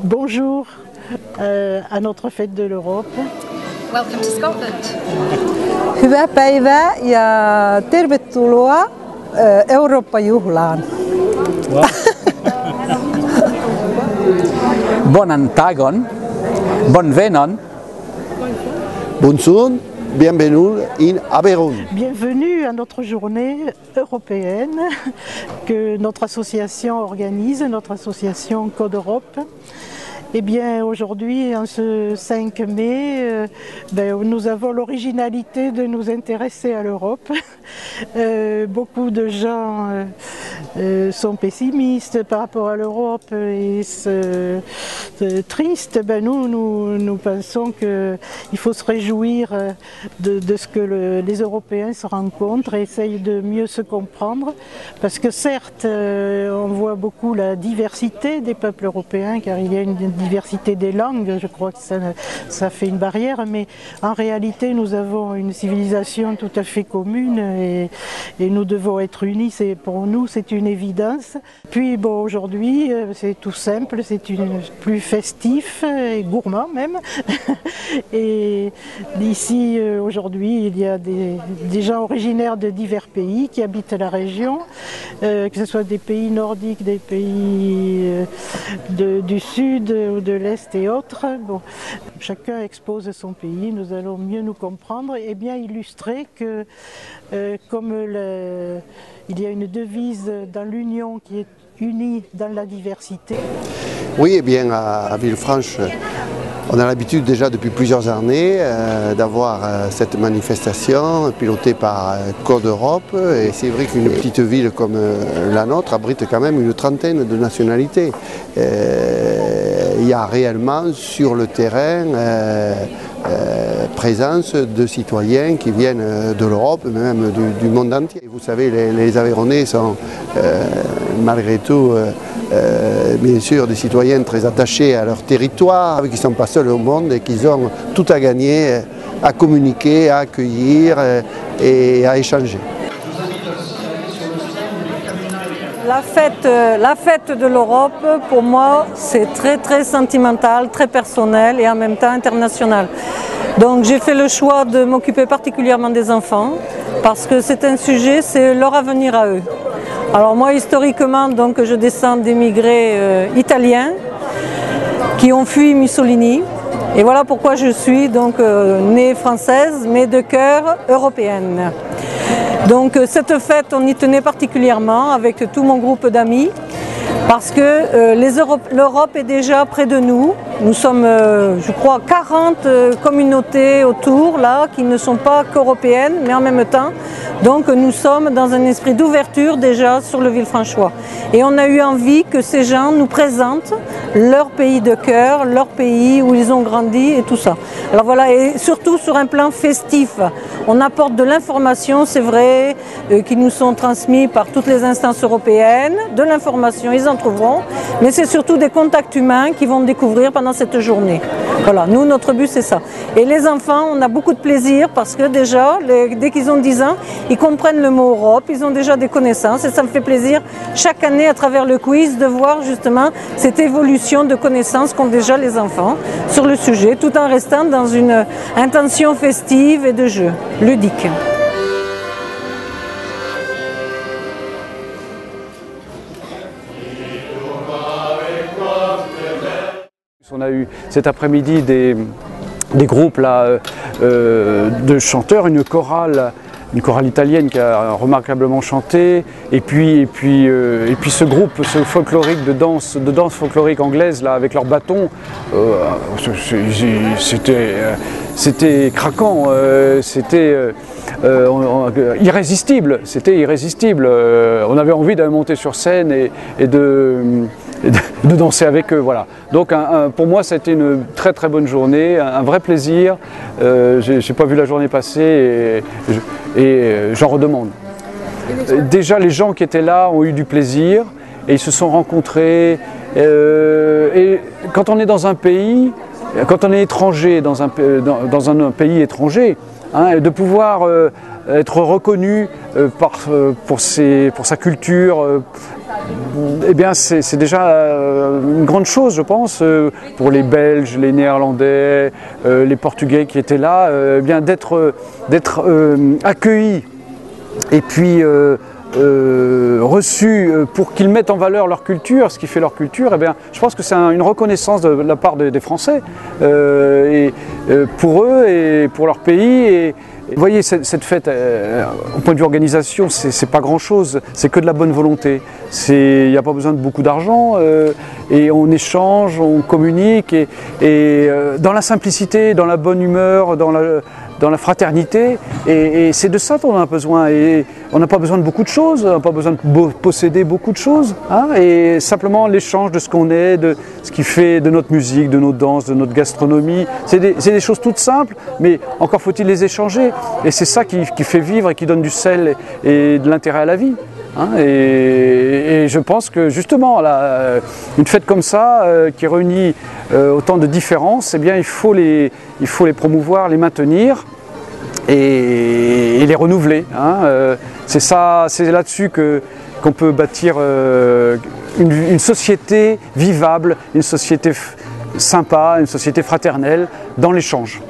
bonjour à notre fête de l'Europe. Welcome to Scotland. Hyvää päivää ja tervetuloa Eurooppa-juhlaan. Bonan tagon, bonvenon. Bonsoir, bienvenue in Aveyron. Bienvenue à notre journée européenne que notre association organise, notre association Code Europe. Eh bien aujourd'hui, en ce 5 mai, nous avons l'originalité de nous intéresser à l'Europe. Beaucoup de gens sont pessimistes par rapport à l'Europe et tristes. Nous pensons qu'il faut se réjouir de ce que les Européens se rencontrent et essayent de mieux se comprendre. Parce que certes, on voit beaucoup la diversité des peuples européens, car il y a une diversité des langues, je crois que ça fait une barrière, mais en réalité nous avons une civilisation tout à fait commune et nous devons être unis, pour nous c'est une évidence. Puis bon, aujourd'hui c'est tout simple, c'est plus festif et gourmand même. Et ici aujourd'hui il y a des gens originaires de divers pays qui habitent la région, que ce soit des pays nordiques, des pays du sud ou de l'Est et autres. Bon, chacun expose son pays, nous allons mieux nous comprendre et bien illustrer que comme il y a une devise dans l'Union qui est unie dans la diversité. Oui, eh bien à Villefranche, on a l'habitude déjà depuis plusieurs années d'avoir cette manifestation pilotée par Code Europe, et c'est vrai qu'une petite ville comme la nôtre abrite quand même une trentaine de nationalités. Il y a réellement sur le terrain présence de citoyens qui viennent de l'Europe, mais même du monde entier. Vous savez, les Aveyronnais sont malgré tout bien sûr des citoyens très attachés à leur territoire, qui ne sont pas seuls au monde et qui ont tout à gagner à communiquer, à accueillir et à échanger. La fête de l'Europe, pour moi, c'est très sentimental, très personnel et en même temps international. Donc j'ai fait le choix de m'occuper particulièrement des enfants parce que c'est un sujet, c'est leur avenir à eux. Alors moi, historiquement, donc, je descends d'émigrés italiens qui ont fui Mussolini. Et voilà pourquoi je suis donc née française, mais de cœur européenne. Donc cette fête, on y tenait particulièrement avec tout mon groupe d'amis parce que l'Europe est déjà près de nous. Nous sommes, je crois, 40 communautés autour là qui ne sont pas qu'européennes, mais en même temps. Donc nous sommes dans un esprit d'ouverture déjà sur le Villefranchois. Et on a eu envie que ces gens nous présentent leur pays de cœur, leur pays où ils ont grandi et tout ça. Alors voilà, et surtout sur un plan festif. On apporte de l'information, c'est vrai, qui nous sont transmis par toutes les instances européennes. De l'information, ils en trouveront. Mais c'est surtout des contacts humains qu'ils vont découvrir pendant cette journée. Voilà, nous, notre but, c'est ça. Et les enfants, on a beaucoup de plaisir parce que déjà, dès qu'ils ont 10 ans, ils comprennent le mot Europe, ils ont déjà des connaissances et ça me fait plaisir chaque année à travers le quiz de voir justement cette évolution de connaissances qu'ont déjà les enfants sur le sujet, tout en restant dans une intention festive et de jeu ludique. On a eu cet après-midi des groupes là, de chanteurs, une chorale italienne qui a remarquablement chanté, et puis ce groupe, ce folklorique de danse folklorique anglaise là avec leurs bâtons, c'était craquant, c'était irrésistible, on avait envie de monter sur scène et de danser avec eux, voilà. Donc pour moi c'était une très bonne journée, un vrai plaisir. J'ai pas vu la journée passer et j'en redemande. Déjà les gens qui étaient là ont eu du plaisir et ils se sont rencontrés. Et quand on est dans un pays, quand on est étranger dans un pays étranger, hein, et de pouvoir être reconnu pour sa culture. Eh bien, c'est déjà une grande chose, je pense, pour les Belges, les Néerlandais, les Portugais qui étaient là, eh bien d'être accueillis et puis reçus pour qu'ils mettent en valeur leur culture, ce qui fait leur culture. Eh bien, je pense que c'est une reconnaissance de la part des Français pour eux et pour leur pays. Vous voyez, cette fête, au point de vue organisation, c'est pas grand-chose, c'est que de la bonne volonté. Il n'y a pas besoin de beaucoup d'argent, et on échange, on communique, et dans la simplicité, dans la bonne humeur, dans la fraternité, et c'est de ça dont on a besoin. Et on n'a pas besoin de beaucoup de choses, on n'a pas besoin de posséder beaucoup de choses, hein, et simplement l'échange de ce qu'on est, de ce qui fait de notre musique, de nos danses, de notre gastronomie. C'est des choses toutes simples, mais encore faut-il les échanger. Et c'est ça qui fait vivre et qui donne du sel et de l'intérêt à la vie. Hein, et je pense que justement, une fête comme ça, qui réunit autant de différences, eh bien, il faut les promouvoir, les maintenir et les renouveler. Hein. C'est là-dessus qu'on peut bâtir une société vivable, une société sympa, une société fraternelle dans l'échange.